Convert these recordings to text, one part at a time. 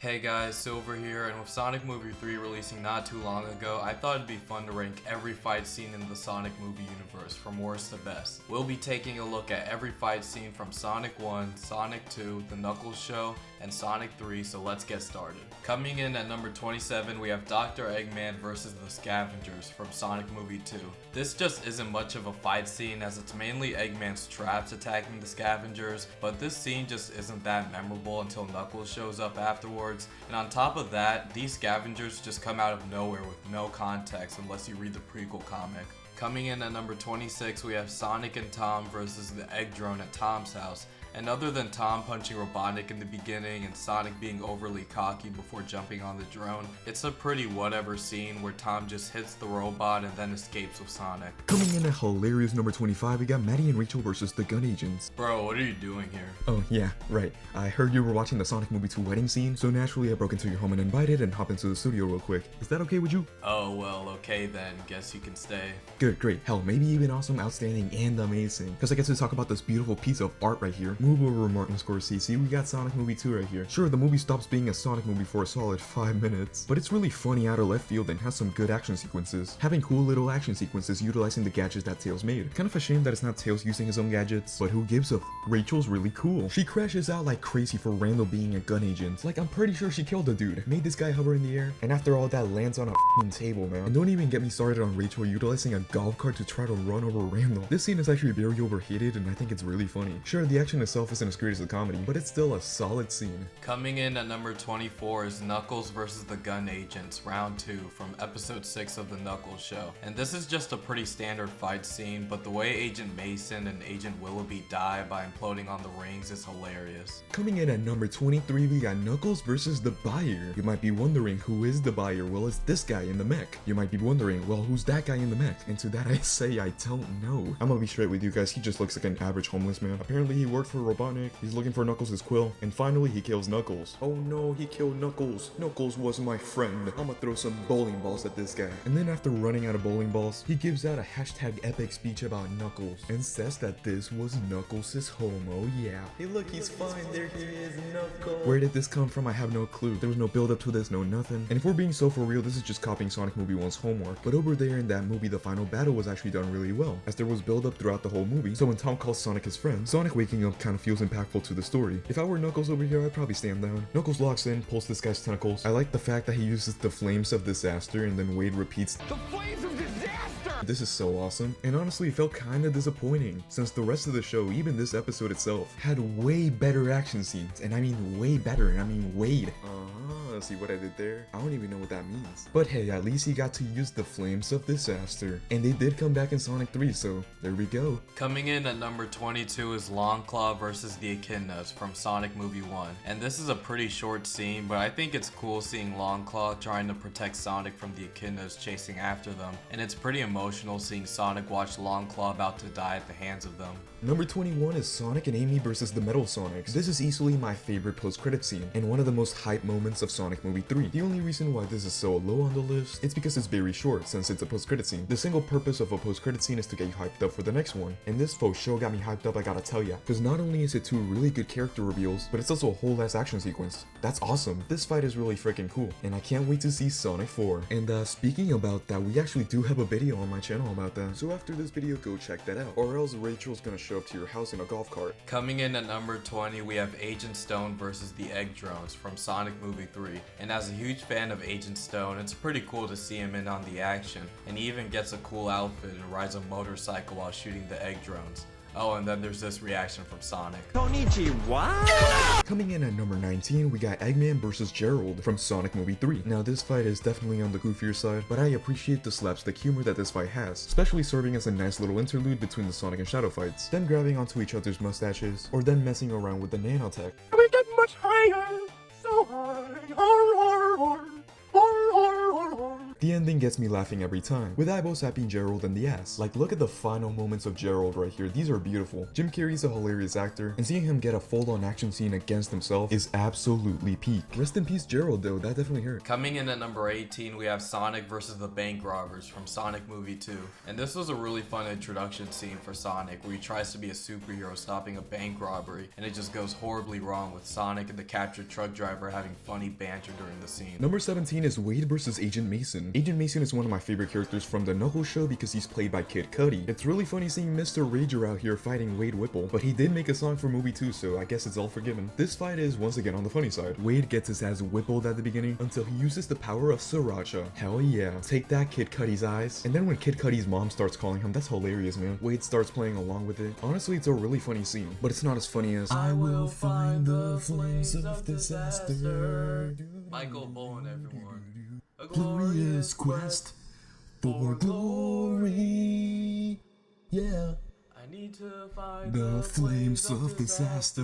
Hey guys, Silver here, and with Sonic Movie 3 releasing not too long ago, I thought it'd be fun to rank every fight scene in the Sonic movie universe from worst to best. We'll be taking a look at every fight scene from Sonic 1, Sonic 2, The Knuckles Show, and Sonic 3, so let's get started. Coming in at number 27, we have Dr. Eggman vs. the Scavengers from Sonic Movie 2. This just isn't much of a fight scene as it's mainly Eggman's traps attacking the Scavengers, but this scene just isn't that memorable until Knuckles shows up afterwards. And on top of that, these scavengers just come out of nowhere with no context unless you read the prequel comic. Coming in at number 26, we have Sonic and Tom versus the Egg Drone at Tom's house. And other than Tom punching Robotnik in the beginning and Sonic being overly cocky before jumping on the drone, it's a pretty whatever scene where Tom just hits the robot and then escapes with Sonic. Coming in at hilarious number 25, we got Maddie and Rachel versus the Gun Agents. Bro, what are you doing here? Oh yeah, right. I heard you were watching the Sonic Movie 2 wedding scene, so naturally I broke into your home and invited and hopped into the studio real quick. Is that okay with you? Oh well, okay then, guess you can stay. Good, great, hell, maybe even awesome, outstanding, and amazing. Because I get to talk about this beautiful piece of art right here. Move over Martin Scorsese, we got Sonic Movie 2 right here. Sure, the movie stops being a Sonic movie for a solid 5 minutes, but it's really funny out of left field and has some good action sequences. Having cool little action sequences utilizing the gadgets that Tails made. Kind of a shame that it's not Tails using his own gadgets, but who gives a f? Rachel's really cool. She crashes out like crazy for Randall being a gun agent. Like, I'm pretty sure she killed the dude, made this guy hover in the air, and after all that lands on a f***ing table, man. And don't even get me started on Rachel utilizing a golf cart to try to run over Randall. This scene is actually very overhated and I think it's really funny. Sure, the action itself isn't as great as the comedy, but it's still a solid scene. Coming in at number 24 is Knuckles vs. the Gun Agents, round 2 from episode 6 of the Knuckles Show. And this is just a pretty standard fight scene, but the way Agent Mason and Agent Willoughby die by imploding on the rings is hilarious. Coming in at number 23, we got Knuckles versus the Buyer. You might be wondering, who is the Buyer? Well, it's this guy in the mech. You might be wondering, well, who's that guy in the mech? And to that I say, I don't know. I'm gonna be straight with you guys, he just looks like an average homeless man. Apparently he worked for Robotnik, he's looking for Knuckles' quill, and finally he kills Knuckles. Oh no, he killed Knuckles. Knuckles was my friend. I'ma throw some bowling balls at this guy. And then after running out of bowling balls, he gives out a hashtag epic speech about Knuckles, and says that this was Knuckles' home. Oh yeah. Hey look, he's fine, there he is, Knuckles. Where did this come from? I have no clue. There was no build up to this, no nothing. And if we're being so for real, this is just copying Sonic Movie 1's homework. But over there in that movie, the final battle was actually done really well, as there was build up throughout the whole movie. So when Tom calls Sonic his friend, Sonic waking up kind of feels impactful to the story. If I were Knuckles over here, I'd probably stand down. Knuckles locks in, pulls this guy's tentacles. I like the fact that he uses the flames of disaster and then Wade repeats, "The flames of disaster!" This is so awesome, and honestly it felt kinda disappointing, since the rest of the show, even this episode itself, had way better action scenes. And I mean way better, and I mean Wade. See what I did there? I don't even know what that means. But hey, at least he got to use the flames of disaster. And they did come back in Sonic 3, so there we go. Coming in at number 22 is Longclaw vs. the Echidnas from Sonic Movie 1. And this is a pretty short scene, but I think it's cool seeing Longclaw trying to protect Sonic from the Echidnas chasing after them. And it's pretty emotional seeing Sonic watch Longclaw about to die at the hands of them. Number 21 is Sonic and Amy versus the Metal Sonics. This is easily my favorite post-credit scene, and one of the most hype moments of Sonic Movie 3. The only reason why this is so low on the list is because it's very short, since it's a post-credit scene. The single purpose of a post-credit scene is to get you hyped up for the next one, and this for sure got me hyped up, I gotta tell ya. Because not only is it two really good character reveals, but it's also a whole ass action sequence. That's awesome. This fight is really freaking cool, and I can't wait to see Sonic 4. And speaking about that, we actually do have a video on my channel about that, so after this video, go check that out, or else Rachel's gonna show up to your house in a golf cart. Coming in at number 20, we have Agent Stone versus the Egg Drones from Sonic Movie 3. And as a huge fan of Agent Stone, it's pretty cool to see him in on the action, and he even gets a cool outfit and rides a motorcycle while shooting the Egg Drones. Oh, and then there's this reaction from Sonic. Konnichiwa! Coming in at number 19, we got Eggman vs. Gerald from Sonic Movie 3. Now this fight is definitely on the goofier side, but I appreciate the slapstick humor that this fight has, especially serving as a nice little interlude between the Sonic and Shadow fights, them grabbing onto each other's mustaches, or them messing around with the nanotech. We get much higher, so high, The ending gets me laughing every time, with Ibo slapping Gerald in the ass. Like, look at the final moments of Gerald right here, these are beautiful. Jim Carrey's a hilarious actor, and seeing him get a full-on action scene against himself is absolutely peak. Rest in peace Gerald though, that definitely hurt. Coming in at number 18, we have Sonic versus the Bank Robbers from Sonic Movie 2. And this was a really fun introduction scene for Sonic, where he tries to be a superhero stopping a bank robbery, and it just goes horribly wrong with Sonic and the captured truck driver having funny banter during the scene. Number 17 is Wade versus Agent Mason. Agent Mason is one of my favorite characters from the Knuckles show because he's played by Kid Cudi. It's really funny seeing Mr. Rager out here fighting Wade Whipple, but he did make a song for movie 2, so I guess it's all forgiven. This fight is once again on the funny side. Wade gets his ass whippled at the beginning until he uses the power of Sriracha. Hell yeah. Take that, Kid Cudi's eyes. And then when Kid Cudi's mom starts calling him, that's hilarious, man. Wade starts playing along with it. Honestly, it's a really funny scene, but it's not as funny as I will find the flames of disaster. Michael Bowen, everyone. A Glorious quest for glory. Yeah. I need to find The flames of disaster.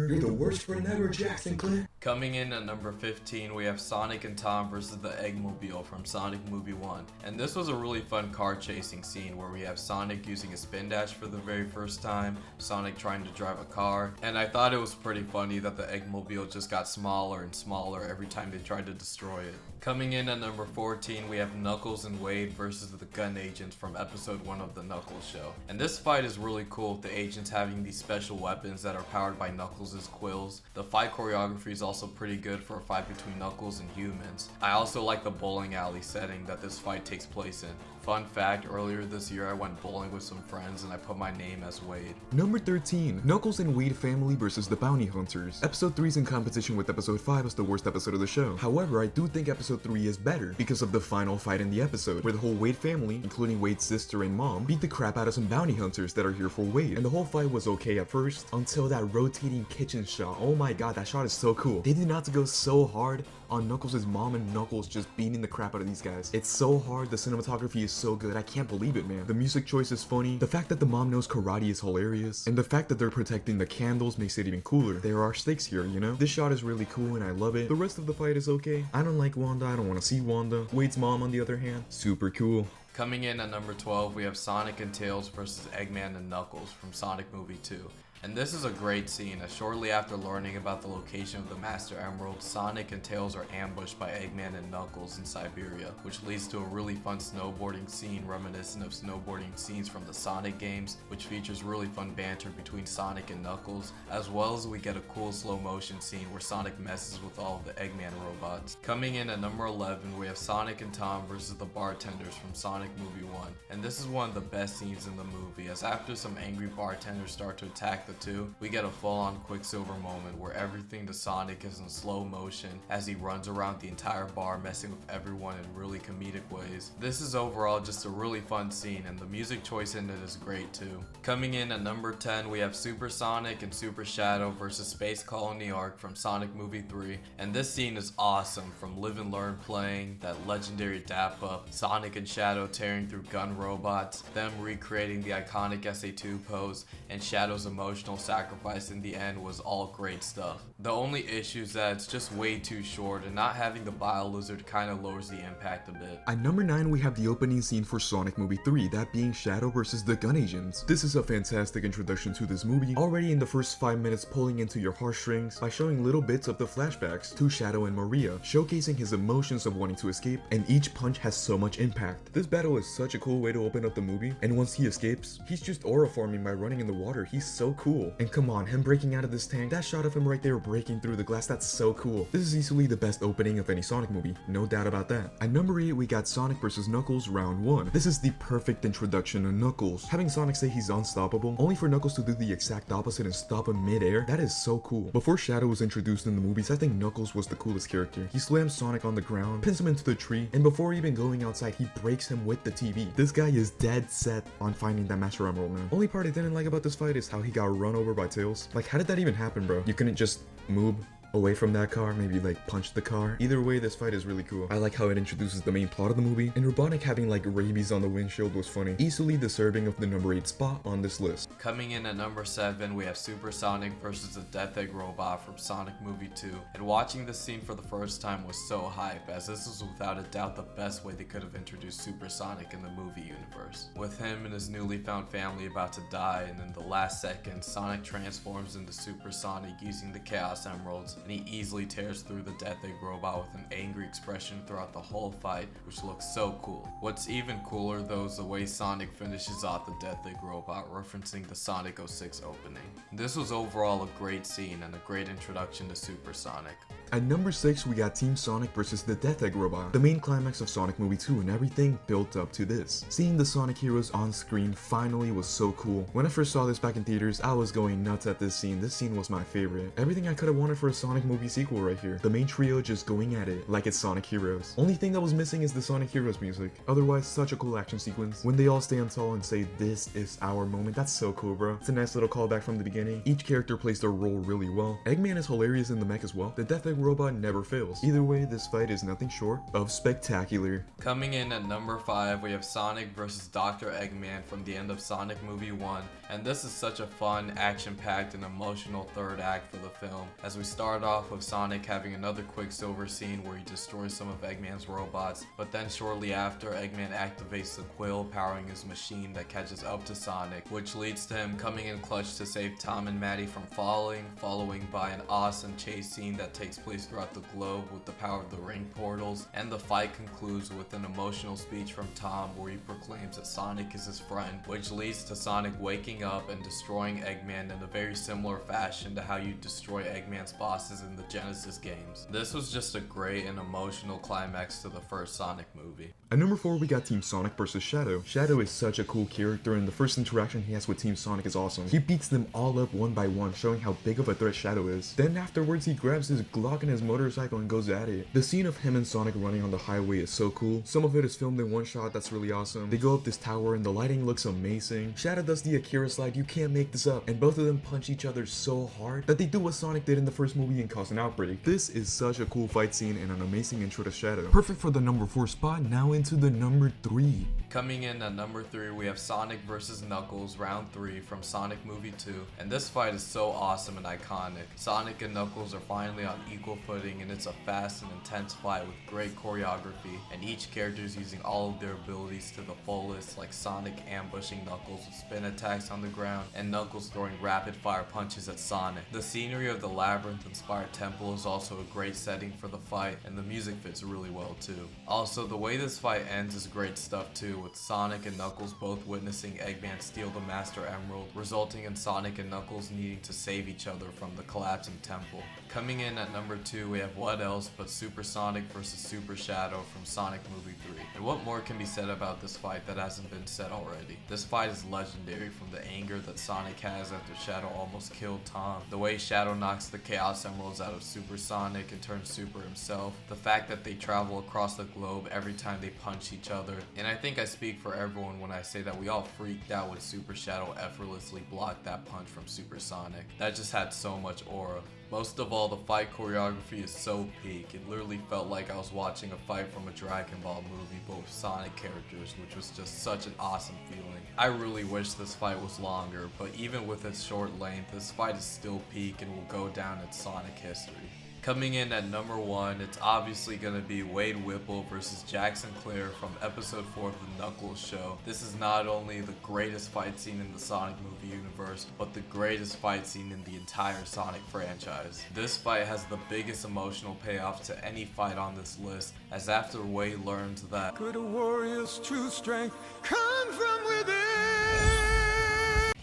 You're the worst friend ever, Jackson Clint. Coming in at number 15, we have Sonic and Tom versus the Eggmobile from Sonic Movie 1. And this was a really fun car chasing scene where we have Sonic using a spin dash for the very first time, Sonic trying to drive a car, and I thought it was pretty funny that the Eggmobile just got smaller and smaller every time they tried to destroy it. Coming in at number 14, we have Knuckles and Wade versus the Gun Agents from episode 1 of the Knuckles show. And this fight is really cool with the agents having these special weapons that are powered by Knuckles' quills. The fight choreography is also pretty good for a fight between Knuckles and humans. I also like the bowling alley setting that this fight takes place in. Fun fact, earlier this year I went bowling with some friends and I put my name as Wade. Number 13, Knuckles and Wade family versus the Bounty Hunters. Episode 3 is in competition with episode 5 as the worst episode of the show. However, I do think episode 3 is better because of the final fight in the episode, where the whole Wade family, including Wade's sister and mom, beat the crap out of some bounty hunters that are here for Wade. And the whole fight was okay at first, until that rotating kitchen shot. Oh my god, that shot is so cool. They did not go so hard on Knuckles' mom and Knuckles just beating the crap out of these guys. It's so hard, the cinematography is so good, I can't believe it, man. The music choice is funny, the fact that the mom knows karate is hilarious, and the fact that they're protecting the candles makes it even cooler. There are stakes here, you know? This shot is really cool and I love it. The rest of the fight is okay. I don't like Wanda, I don't want to see Wanda. Wade's mom, on the other hand, super cool. Coming in at number 12, we have Sonic and Tails versus Eggman and Knuckles from Sonic Movie 2. And this is a great scene, as shortly after learning about the location of the Master Emerald, Sonic and Tails are ambushed by Eggman and Knuckles in Siberia, which leads to a really fun snowboarding scene reminiscent of snowboarding scenes from the Sonic games, which features really fun banter between Sonic and Knuckles, as well as we get a cool slow motion scene where Sonic messes with all of the Eggman robots. Coming in at number 11, we have Sonic and Tom versus the bartenders from Sonic Movie 1. And this is one of the best scenes in the movie, as after some angry bartenders start to attack the two, we get a full-on Quicksilver moment where everything to Sonic is in slow motion as he runs around the entire bar messing with everyone in really comedic ways. This is overall just a really fun scene, and the music choice in it is great too. Coming in at number 10, we have Super Sonic and Super Shadow versus Space Colony Arc from Sonic Movie 3, and this scene is awesome, from Live and Learn playing, that legendary dap up, Sonic and Shadow tearing through gun robots, them recreating the iconic SA2 pose, and Shadow's emotional sacrifice in the end was all great stuff. The only issue is that it's just way too short, and not having the Bile Lizard kind of lowers the impact a bit. At number 9, we have the opening scene for Sonic Movie 3, that being Shadow versus the Gun Agents. This is a fantastic introduction to this movie, already in the first 5 minutes pulling into your heartstrings by showing little bits of the flashbacks to Shadow and Maria, showcasing his emotions of wanting to escape, and each punch has so much impact. This battle is such a cool way to open up the movie, and once he escapes, he's just aura forming by running in the water. He's so cool. And come on, him breaking out of this tank, that shot of him right there breaking through the glass, that's so cool. This is easily the best opening of any Sonic movie, no doubt about that. At number 8, we got Sonic vs Knuckles Round 1. This is the perfect introduction to Knuckles. Having Sonic say he's unstoppable, only for Knuckles to do the exact opposite and stop him mid-air, that is so cool. Before Shadow was introduced in the movies, I think Knuckles was the coolest character. He slams Sonic on the ground, pins him into the tree, and before even going outside, he breaks him with the TV. This guy is dead set on finding that Master Emerald, man. Only part I didn't like about this fight is how he got run over by Tails. Like, how did that even happen, bro? You couldn't just move away from that car, maybe like punch the car. Either way, this fight is really cool. I like how it introduces the main plot of the movie, and Robotnik having like rabies on the windshield was funny. Easily deserving of the number 8 spot on this list. Coming in at number 7, we have Supersonic versus the Death Egg Robot from Sonic Movie 2. And watching this scene for the first time was so hype, as this was without a doubt the best way they could have introduced Supersonic in the movie universe. With him and his newly found family about to die, and in the last second, Sonic transforms into Supersonic using the Chaos Emeralds, and he easily tears through the Death Egg Robot with an angry expression throughout the whole fight, which looks so cool. What's even cooler though is the way Sonic finishes off the Death Egg Robot, referencing the Sonic 06 opening. This was overall a great scene and a great introduction to Supersonic. At number 6, we got Team Sonic versus the Death Egg Robot, the main climax of Sonic Movie 2, and everything built up to this. Seeing the Sonic heroes on screen finally was so cool. When I first saw this back in theaters, I was going nuts at this scene. This scene was my favorite. Everything I could have wanted for a Sonic movie sequel right here. The main trio just going at it like it's Sonic Heroes. Only thing that was missing is the Sonic Heroes music. Otherwise, such a cool action sequence. When they all stand tall and say, "This is our moment," that's so cool, bro. It's a nice little callback from the beginning. Each character plays their role really well. Eggman is hilarious in the mech as well. The Death Egg Robot never fails. Either way, this fight is nothing short of spectacular. Coming in at number 5, we have Sonic versus Dr. Eggman from the end of Sonic Movie 1, and this is such a fun, action-packed, and emotional third act for the film, as we start off with Sonic having another Quicksilver scene where he destroys some of Eggman's robots, but then shortly after, Eggman activates the quill powering his machine that catches up to Sonic, which leads to him coming in clutch to save Tom and Maddie from falling, following by an awesome chase scene that takes place throughout the globe with the power of the ring portals, and the fight concludes with an emotional speech from Tom where he proclaims that Sonic is his friend, which leads to Sonic waking up and destroying Eggman in a very similar fashion to how you destroy Eggman's bosses in the Genesis games. This was just a great and emotional climax to the first Sonic movie. At number 4, we got Team Sonic versus Shadow. Shadow is such a cool character, and the first interaction he has with Team Sonic is awesome. He beats them all up one by one, showing how big of a threat Shadow is. Then afterwards, he grabs his Glock and his motorcycle and goes at it. The scene of him and Sonic running on the highway is so cool. Some of it is filmed in one shot that's really awesome. They go up this tower and the lighting looks amazing. Shadow does the Akira slide, you can't make this up, and both of them punch each other so hard that they do what Sonic did in the first movie and cause an outbreak. This is such a cool fight scene and an amazing intro to Shadow. Perfect for the number 4 spot. Now into the number 3. Coming in at number 3, we have Sonic vs. Knuckles Round 3 from Sonic Movie 2, and this fight is so awesome and iconic. Sonic and Knuckles are finally on equal footing, and it's a fast and intense fight with great choreography, and each character is using all of their abilities to the fullest, like Sonic ambushing Knuckles with spin attacks on the ground, and Knuckles throwing rapid fire punches at Sonic. The scenery of the labyrinth-inspired temple is also a great setting for the fight, and the music fits really well too. Also, the way this fight ends is great stuff too, with Sonic and Knuckles both witnessing Eggman steal the Master Emerald, resulting in Sonic and Knuckles needing to save each other from the collapsing temple. Coming in at number 2, we have what else but Super Sonic vs. Super Shadow from Sonic Movie 3. And what more can be said about this fight that hasn't been said already? This fight is legendary, from the anger that Sonic has after Shadow almost killed Tom, the way Shadow knocks the Chaos Emeralds out of Super Sonic and turns Super himself, the fact that they travel across the globe every time they punch each other, and I think I speak for everyone when I say that we all freaked out when Super Shadow effortlessly blocked that punch from Super Sonic. That just had so much aura. Most of all, the fight choreography is so peak. It literally felt like I was watching a fight from a Dragon Ball movie, but with Sonic characters, which was just such an awesome feeling. I really wish this fight was longer, but even with its short length, this fight is still peak and will go down in Sonic history. Coming in at number 1, it's obviously going to be Wade Whipple versus Jack Sinclair from episode 4 of the Knuckles show. This is not only the greatest fight scene in the Sonic movie universe, but the greatest fight scene in the entire Sonic franchise. This fight has the biggest emotional payoff to any fight on this list, as after Wade learns that Could a warrior's true strength come from within?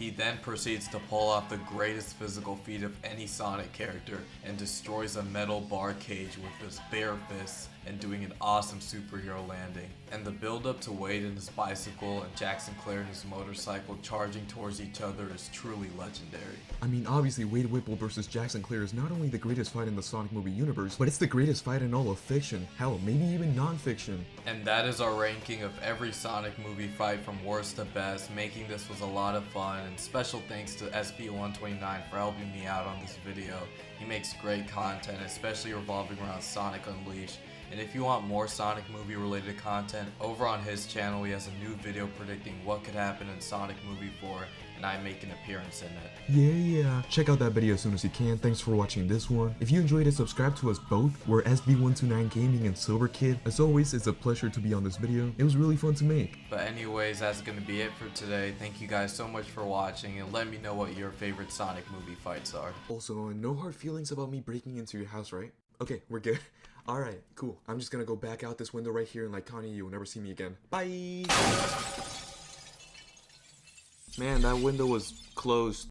he then proceeds to pull off the greatest physical feat of any Sonic character and destroys a metal bar cage with his bare fists and doing an awesome superhero landing. And the build up to Wade and his bicycle and Jack Sinclair and his motorcycle charging towards each other is truly legendary. I mean, obviously Wade Whipple versus Jack Sinclair is not only the greatest fight in the Sonic movie universe, but it's the greatest fight in all of fiction. Hell, maybe even non-fiction. And that is our ranking of every Sonic movie fight from worst to best. Making this was a lot of fun, and special thanks to SB129 for helping me out on this video. He makes great content, especially revolving around Sonic Unleashed. And if you want more Sonic movie related content, over on his channel he has a new video predicting what could happen in Sonic Movie 4, and I make an appearance in it. Yeah. Check out that video as soon as you can. Thanks for watching this one. If you enjoyed it, subscribe to us both. We're SB129 Gaming and Silver Kid. As always, it's a pleasure to be on this video. It was really fun to make. But anyways, that's gonna be it for today. Thank you guys so much for watching, and let me know what your favorite Sonic movie fights are. Also, no hard feelings about me breaking into your house, right? Okay, we're good. Alright, cool. I'm just gonna go back out this window right here and like Kanye, you'll never see me again. Bye! Man, that window was closed.